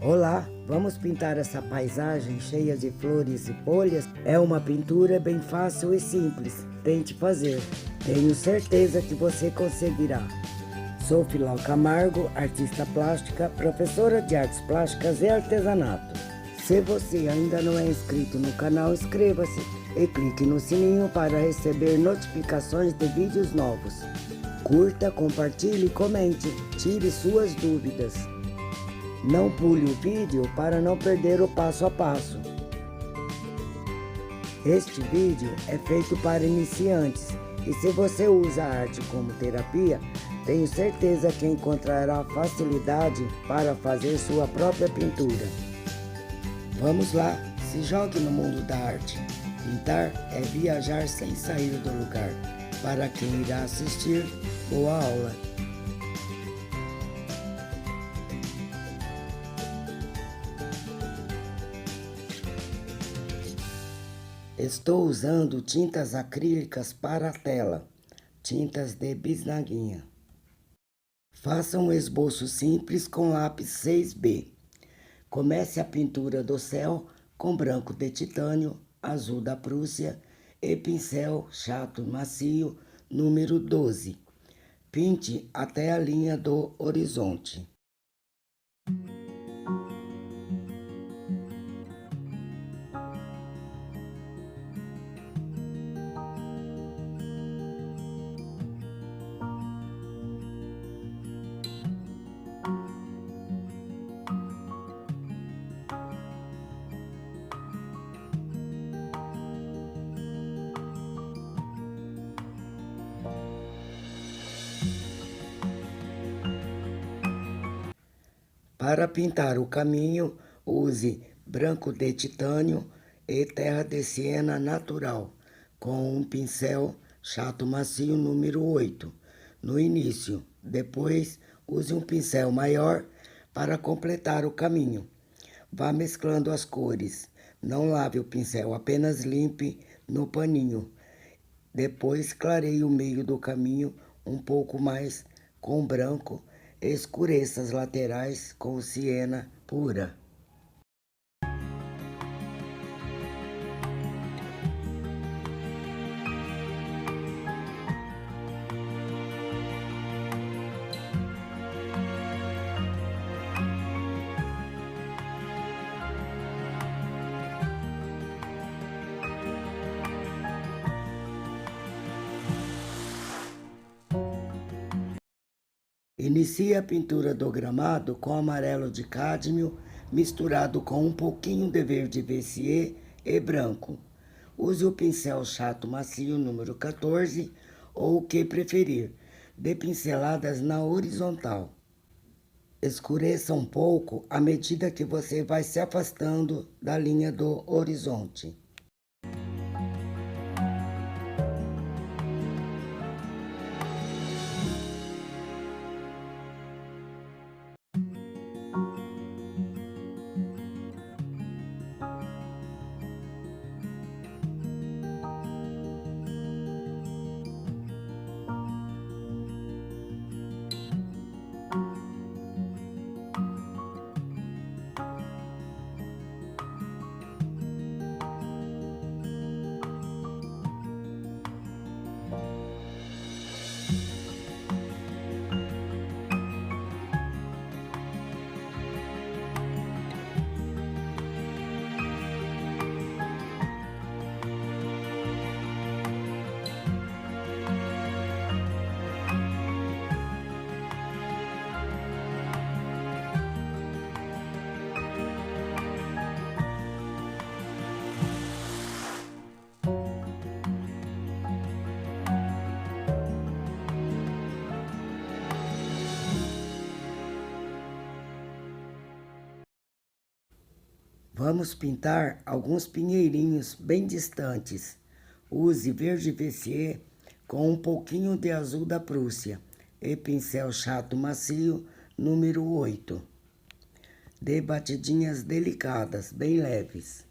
Olá, vamos pintar essa paisagem cheia de flores e folhas? É uma pintura bem fácil e simples. Tente fazer. Tenho certeza que você conseguirá. Sou Filau Camargo, artista plástica, professora de artes plásticas e artesanato. Se você ainda não é inscrito no canal, inscreva-se e clique no sininho para receber notificações de vídeos novos. Curta, compartilhe e comente. Tire suas dúvidas. Não pule o vídeo para não perder o passo a passo. Este vídeo é feito para iniciantes e se você usa a arte como terapia, tenho certeza que encontrará facilidade para fazer sua própria pintura. Vamos lá, se jogue no mundo da arte. Pintar é viajar sem sair do lugar. Para quem irá assistir, boa aula! Estou usando tintas acrílicas para a tela, tintas de bisnaguinha. Faça um esboço simples com lápis 6B. Comece a pintura do céu com branco de titânio, azul da Prússia e pincel chato macio número 12. Pinte até a linha do horizonte. Para pintar o caminho, use branco de titânio e terra de siena natural, com um pincel chato macio número 8, no início. Depois, use um pincel maior para completar o caminho. Vá mesclando as cores. Não lave o pincel, apenas limpe no paninho. Depois, clareie o meio do caminho um pouco mais com branco. Escureça as laterais com siena pura. Inicie a pintura do gramado com amarelo de cádmio misturado com um pouquinho de verde Vercier e branco. Use o pincel chato macio número 14 ou o que preferir. Dê pinceladas na horizontal. Escureça um pouco à medida que você vai se afastando da linha do horizonte. Vamos pintar alguns pinheirinhos bem distantes. Use verde Vercier com um pouquinho de azul da Prússia e pincel chato macio número 8. Dê batidinhas delicadas, bem leves.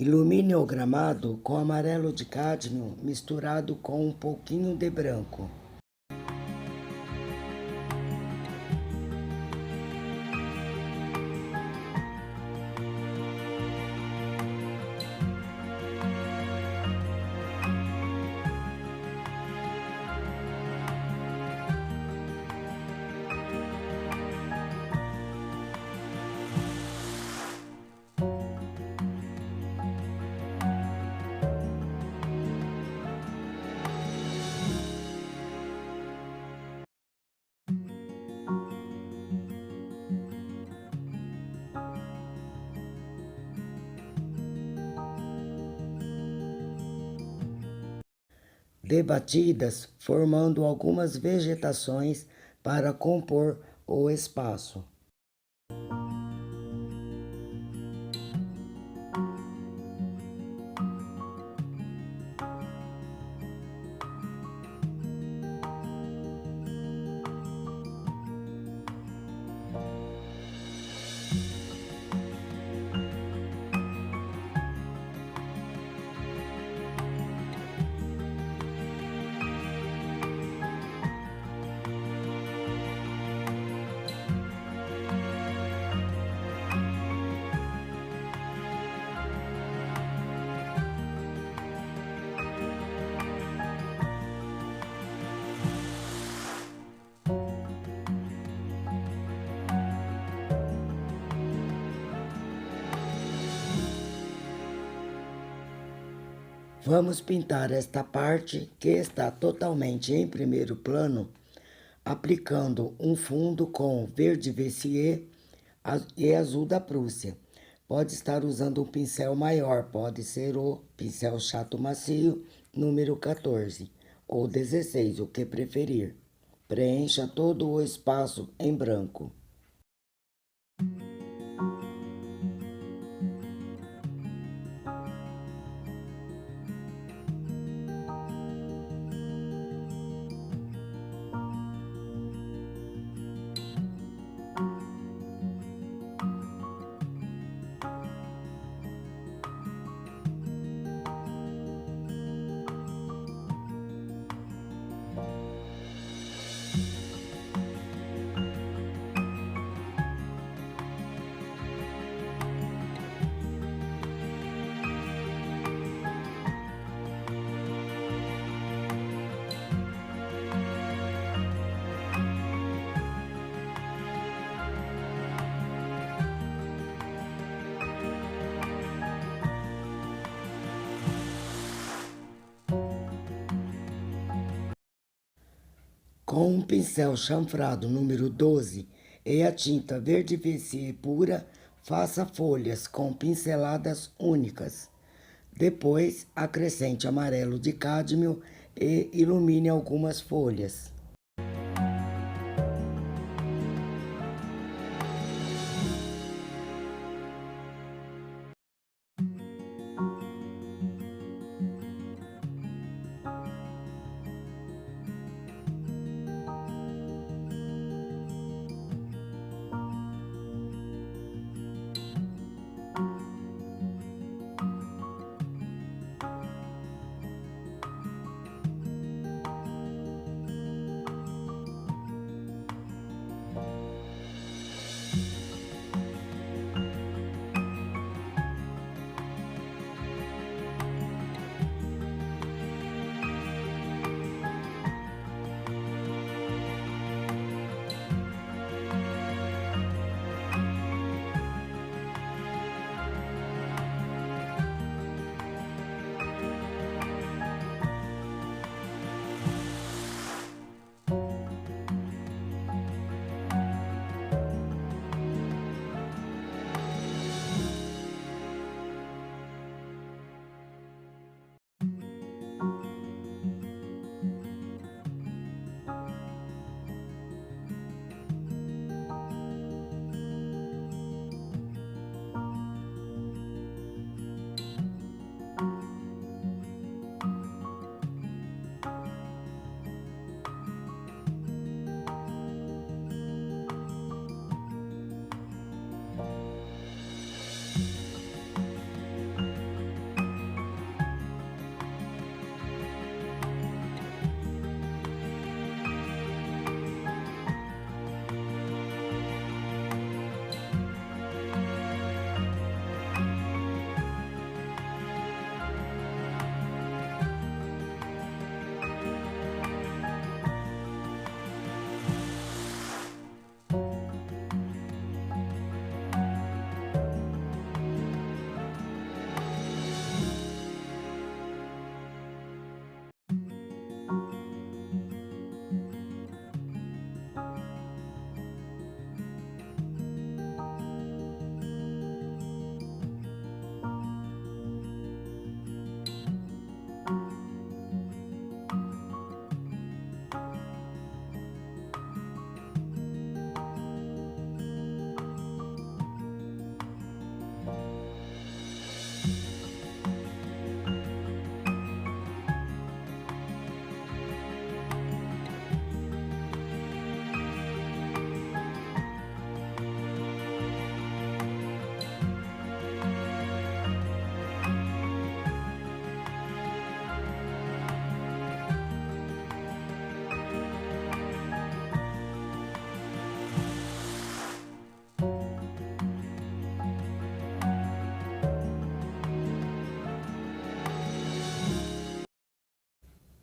Ilumine o gramado com amarelo de cádmio misturado com um pouquinho de branco. Dê batidas, formando algumas vegetações para compor o espaço. Vamos pintar esta parte que está totalmente em primeiro plano, aplicando um fundo com verde Vessier e azul da Prússia. Pode estar usando um pincel maior, pode ser o pincel chato macio, número 14, ou 16, o que preferir. Preencha todo o espaço em branco. Com um pincel chanfrado número 12 e a tinta verde Vessier pura, faça folhas com pinceladas únicas. Depois, acrescente amarelo de cádmio e ilumine algumas folhas.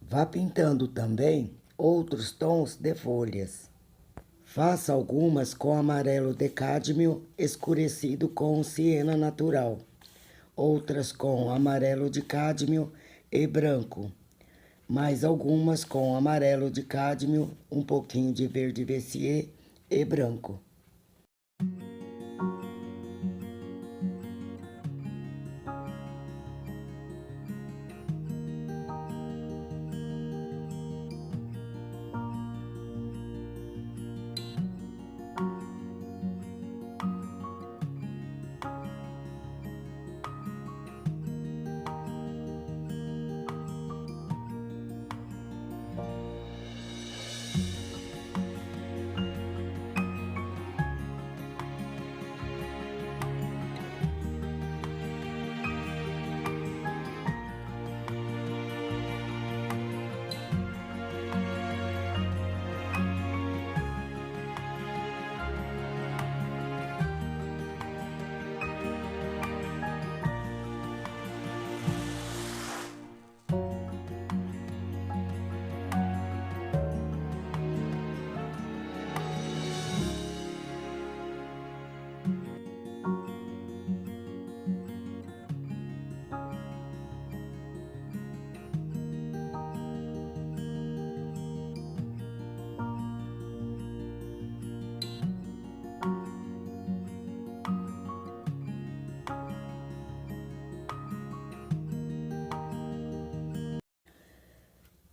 Vá pintando também outros tons de folhas. Faça algumas com amarelo de cádmio escurecido com siena natural, outras com amarelo de cádmio e branco, mais algumas com amarelo de cádmio, um pouquinho de verde Vessier e branco.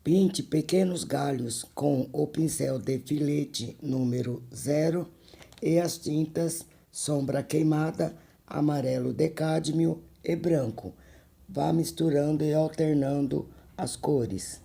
Pinte pequenos galhos com o pincel de filete número 0 e as tintas sombra queimada, amarelo de cádmio e branco. Vá misturando e alternando as cores.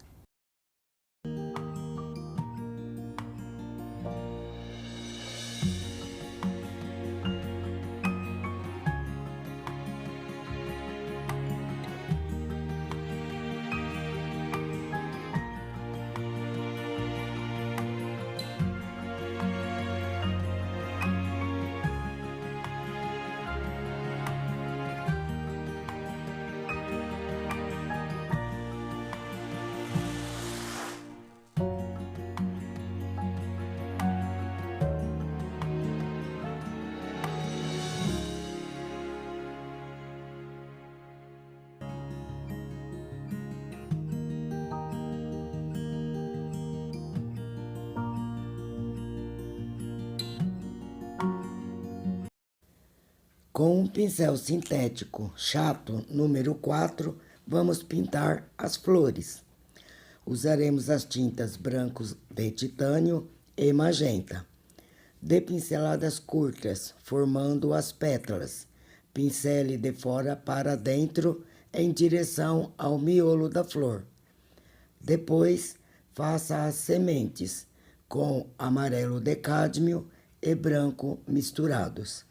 Com um pincel sintético chato número 4, vamos pintar as flores. Usaremos as tintas brancos de titânio e magenta. Dê pinceladas curtas, formando as pétalas. Pincele de fora para dentro em direção ao miolo da flor. Depois, faça as sementes com amarelo de cádmio e branco misturados.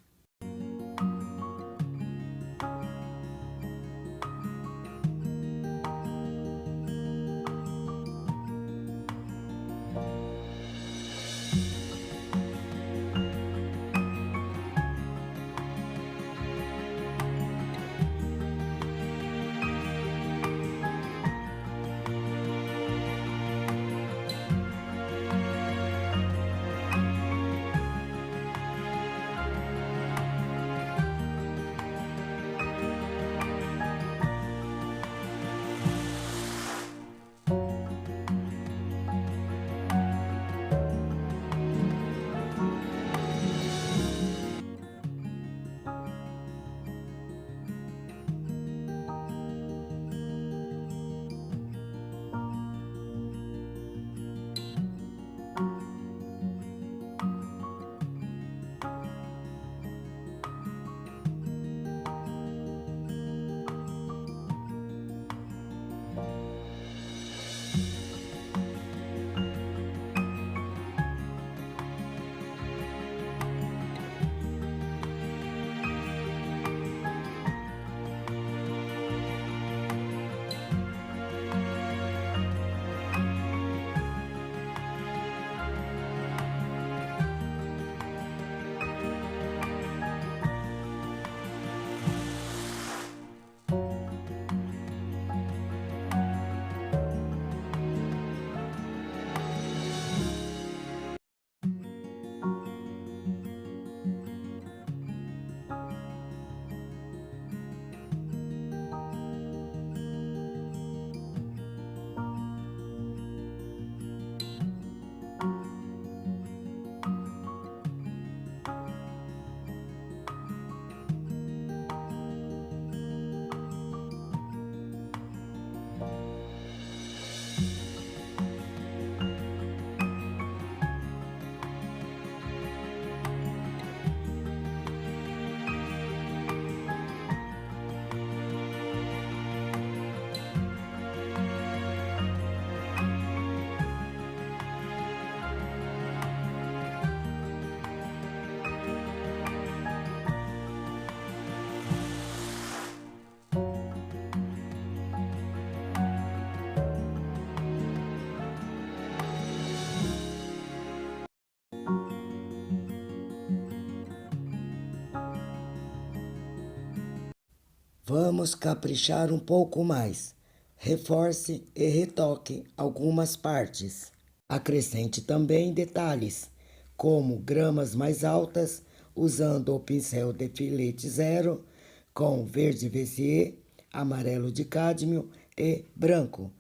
Vamos caprichar um pouco mais. Reforce e retoque algumas partes. Acrescente também detalhes, como gramas mais altas, usando o pincel de filete zero, com verde Vessier, amarelo de cádmio e branco.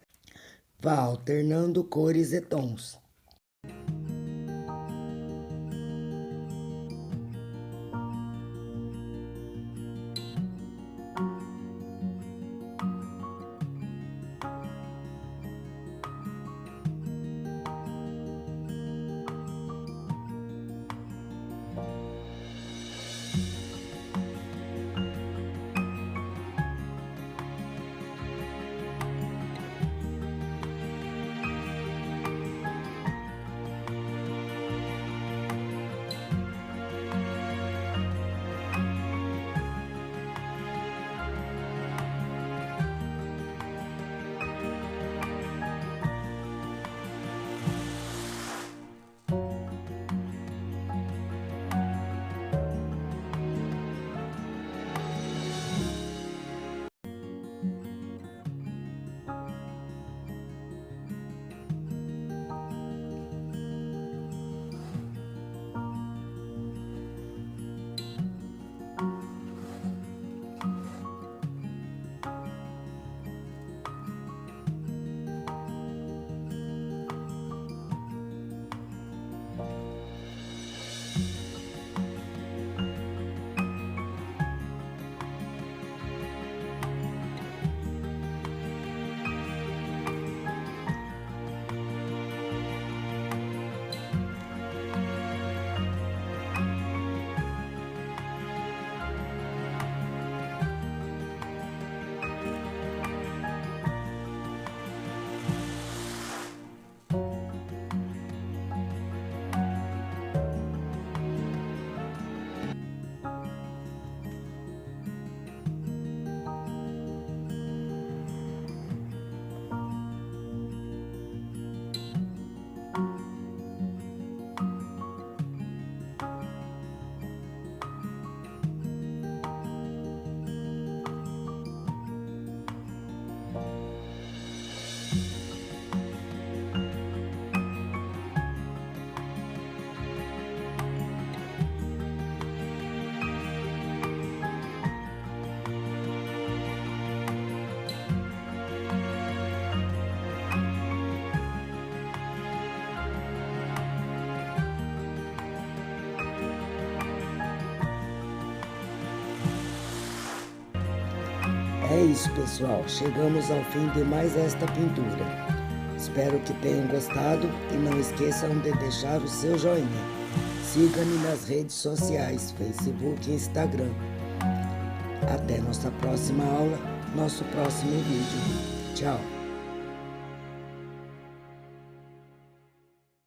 Vá alternando cores e tons. É isso, pessoal. Chegamos ao fim de mais esta pintura. Espero que tenham gostado e não esqueçam de deixar o seu joinha. Siga-me nas redes sociais, Facebook e Instagram. Até nossa próxima aula, nosso próximo vídeo. Tchau!